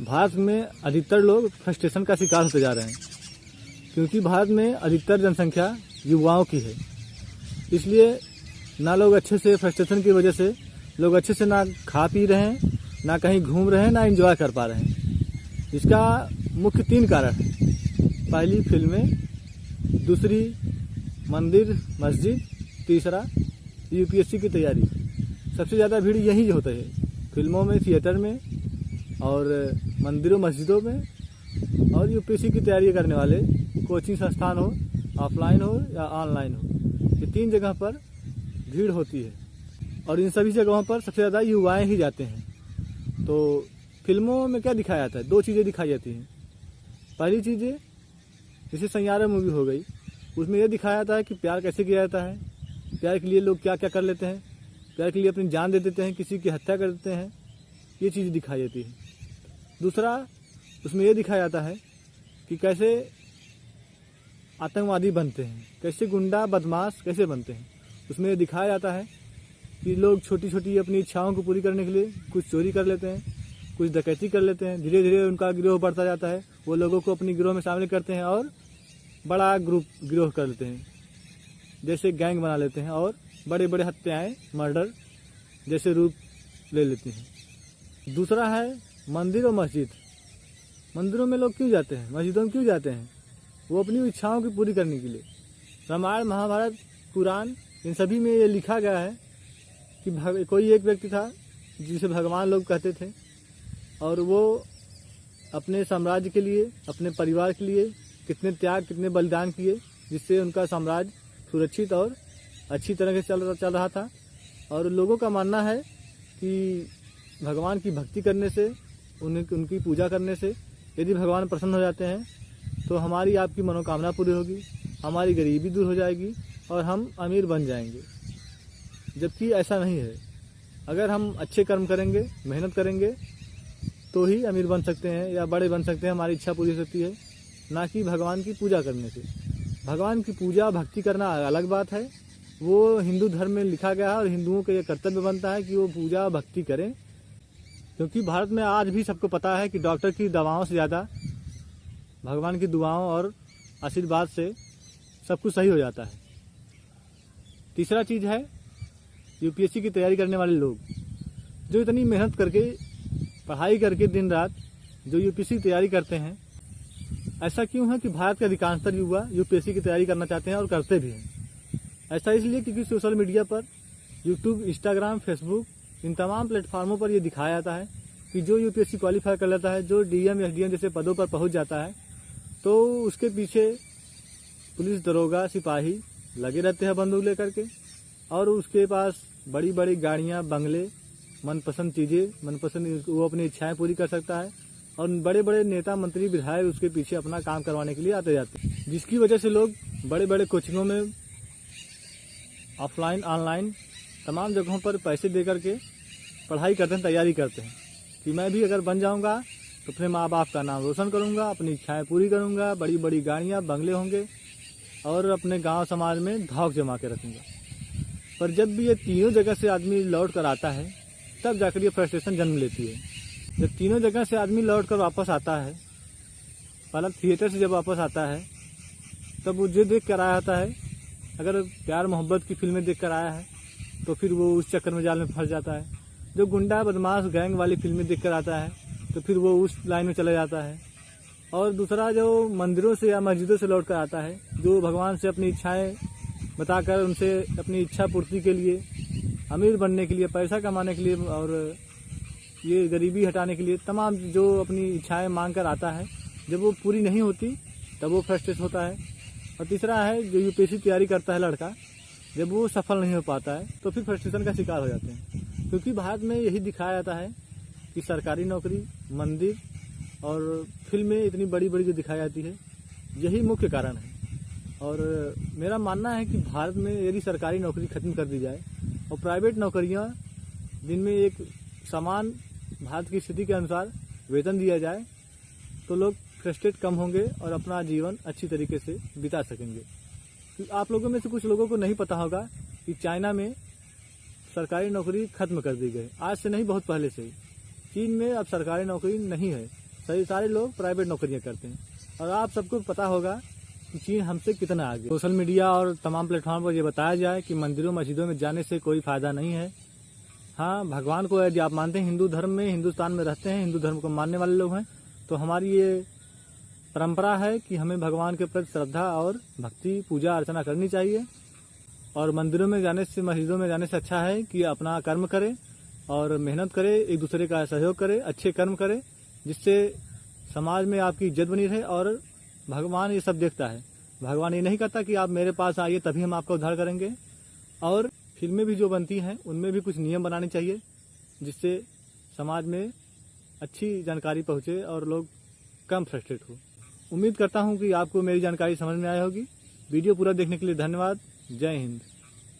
भारत में अधिकतर लोग फ्रस्ट्रेशन का शिकार होते जा रहे हैं, क्योंकि भारत में अधिकतर जनसंख्या युवाओं की है। इसलिए ना लोग अच्छे से फ्रस्ट्रेशन की वजह से लोग अच्छे से ना खा पी रहे हैं, ना कहीं घूम रहे हैं, ना एंजॉय कर पा रहे हैं। इसका मुख्य 3 कारण है। पहली फिल्में, दूसरी मंदिर मस्जिद, तीसरा यूपीएससी की तैयारी। सबसे ज़्यादा भीड़ यही होता है, फिल्मों में, थिएटर में और मंदिरों मस्जिदों में, और यूपीएससी की तैयारी करने वाले कोचिंग संस्थान हो, ऑफलाइन हो या ऑनलाइन हो, ये 3 जगह पर भीड़ होती है। और इन सभी जगहों पर सबसे ज़्यादा युवाएं ही जाते हैं। तो फिल्मों में क्या दिखाया जाता है? 2 चीज़ें दिखाई जाती हैं। पहली चीज़ें जैसे सैयारा मूवी हो गई, उसमें यह दिखाया जाता है कि प्यार कैसे किया जाता है, प्यार के लिए लोग क्या क्या कर लेते हैं, प्यार के लिए अपनी जान दे देते हैं, किसी की हत्या कर देते हैं, ये चीज़ दिखाई जाती है। दूसरा, उसमें यह दिखाया जाता है कि कैसे आतंकवादी बनते हैं, कैसे गुंडा बदमाश कैसे बनते हैं। उसमें यह दिखाया जाता है कि लोग छोटी छोटी अपनी इच्छाओं को पूरी करने के लिए कुछ चोरी कर लेते हैं, कुछ डकैती कर लेते हैं। धीरे धीरे उनका गिरोह बढ़ता जाता है, वो लोगों को अपनी गिरोह में शामिल करते हैं और बड़ा गिरोह कर लेते हैं, जैसे गैंग बना लेते हैं और बड़े बड़े हत्याएं, मर्डर जैसे रूप ले लेती हैं। दूसरा है मंदिर और मस्जिद। मंदिरों में लोग क्यों जाते हैं, मस्जिदों में क्यों जाते हैं? वो अपनी इच्छाओं की पूरी करने के लिए। रामायण, महाभारत, पुराण, इन सभी में ये लिखा गया है कि कोई एक व्यक्ति था जिसे भगवान लोग कहते थे, और वो अपने साम्राज्य के लिए, अपने परिवार के लिए कितने त्याग, कितने बलिदान किए, जिससे उनका साम्राज्य सुरक्षित और अच्छी तरह से चल रहा था। और लोगों का मानना है कि भगवान की भक्ति करने से, उनकी पूजा करने से यदि भगवान प्रसन्न हो जाते हैं तो हमारी आपकी मनोकामना पूरी होगी, हमारी गरीबी दूर हो जाएगी और हम अमीर बन जाएंगे। जबकि ऐसा नहीं है। अगर हम अच्छे कर्म करेंगे, मेहनत करेंगे तो ही अमीर बन सकते हैं या बड़े बन सकते हैं, हमारी इच्छा पूरी हो सकती है, ना कि भगवान की पूजा करने से। भगवान की पूजा भक्ति करना अलग बात है, वो हिंदू धर्म में लिखा गया है और हिंदुओं का ये कर्तव्य बनता है कि वो पूजा भक्ति करें। क्योंकि भारत में आज भी सबको पता है कि डॉक्टर की दवाओं से ज़्यादा भगवान की दुआओं और आशीर्वाद से सब कुछ सही हो जाता है। तीसरा चीज़ है यूपीएससी की तैयारी करने वाले लोग, जो इतनी मेहनत करके, पढ़ाई करके दिन रात जो यूपीएससी की तैयारी करते हैं। ऐसा क्यों है कि भारत के अधिकांशतर युवा यूपीएससी की तैयारी करना चाहते हैं और करते भी हैं? ऐसा इसलिए क्योंकि सोशल मीडिया पर, यूट्यूब, इंस्टाग्राम, फेसबुक, इन तमाम प्लेटफार्मों पर यह दिखाया जाता है कि जो यूपीएससी क्वालिफाई कर लेता है, जो डीएम, एसडीएम जैसे पदों पर पहुंच जाता है, तो उसके पीछे पुलिस, दरोगा, सिपाही लगे रहते हैं बंदूक लेकर के, और उसके पास बड़ी बड़ी गाड़ियां, बंगले, मनपसंद चीज़ें, मनपसंद वो अपनी इच्छाएं पूरी कर सकता है। और बड़े बड़े नेता, मंत्री, विधायक उसके पीछे अपना काम करवाने के लिए आते जाते हैं, जिसकी वजह से लोग बड़े बड़े कोचिंगों में, ऑफलाइन, ऑनलाइन, तमाम जगहों पर पैसे दे करके पढ़ाई करते हैं, तैयारी करते हैं कि मैं भी अगर बन जाऊंगा तो अपने माँ बाप का नाम रोशन करूंगा, अपनी इच्छाएं पूरी करूंगा, बड़ी बड़ी गाड़ियां, बंगले होंगे और अपने गांव समाज में धाक जमा के रखूंगा। पर जब भी ये तीनों जगह से आदमी लौट कर आता है, तब जाकर ये फ्रस्ट्रेशन जन्म लेती है। जब तीनों जगह से आदमी लौट कर वापस आता है, पहला थिएटर से जब वापस आता है, तब वो जो देख कर आया होता है, अगर प्यार मोहब्बत की फिल्में देख कर आया है तो फिर वो उस चक्कर में जाल में फंस जाता है। जो गुंडा बदमाश गैंग वाली फिल्में देख कर आता है तो फिर वो उस लाइन में चला जाता है। और दूसरा, जो मंदिरों से या मस्जिदों से लौट कर आता है, जो भगवान से अपनी इच्छाएं बताकर उनसे अपनी इच्छा पूर्ति के लिए, अमीर बनने के लिए, पैसा कमाने के लिए और ये गरीबी हटाने के लिए तमाम जो अपनी इच्छाएं मांग कर आता है, जब वो पूरी नहीं होती तब वो फ्रस्ट्रेट होता है। और तीसरा है, जो यूपीएससी तैयारी करता है लड़का, जब वो सफल नहीं हो पाता है तो फिर फ्रस्ट्रेशन का शिकार हो जाते हैं। क्योंकि भारत में यही दिखाया जाता है कि सरकारी नौकरी, मंदिर और फिल्में इतनी बड़ी बड़ी जो दिखाई जाती है, यही मुख्य कारण है। और मेरा मानना है कि भारत में यदि सरकारी नौकरी खत्म कर दी जाए और प्राइवेट नौकरियां, जिनमें एक समान भारत की स्थिति के अनुसार वेतन दिया जाए, तो लोग फ्रस्ट्रेट कम होंगे और अपना जीवन अच्छी तरीके से बिता सकेंगे। आप लोगों में से कुछ लोगों को नहीं पता होगा कि चाइना में सरकारी नौकरी खत्म कर दी गई। आज से नहीं, बहुत पहले से ही चीन में अब सरकारी नौकरी नहीं है। सारे लोग प्राइवेट नौकरियां करते हैं। और आप सबको पता होगा कि चीन हमसे कितना आगे। सोशल मीडिया और तमाम प्लेटफॉर्म पर यह बताया जाए कि मंदिरों मस्जिदों में जाने से कोई फायदा नहीं है। हाँ, भगवान को यदि आप मानते हैं, हिंदू धर्म में, हिंदुस्तान में रहते हैं, हिंदू धर्म को मानने वाले लोग हैं, तो हमारी ये परंपरा है कि हमें भगवान के प्रति श्रद्धा और भक्ति पूजा अर्चना करनी चाहिए। और मंदिरों में जाने से, मस्जिदों में जाने से अच्छा है कि अपना कर्म करे और मेहनत करे, एक दूसरे का सहयोग करे, अच्छे कर्म करे, जिससे समाज में आपकी इज्जत बनी रहे। और भगवान ये सब देखता है। भगवान ये नहीं कहता कि आप मेरे पास आइए तभी हम आपका उद्धार करेंगे। और फिल्में भी जो बनती हैं उनमें भी कुछ नियम बनाने चाहिए, जिससे समाज में अच्छी जानकारी पहुँचे और लोग कम फ्रस्ट्रेट हो। उम्मीद करता हूँ कि आपको मेरी जानकारी समझ में आई होगी। वीडियो पूरा देखने के लिए धन्यवाद। जय हिंद।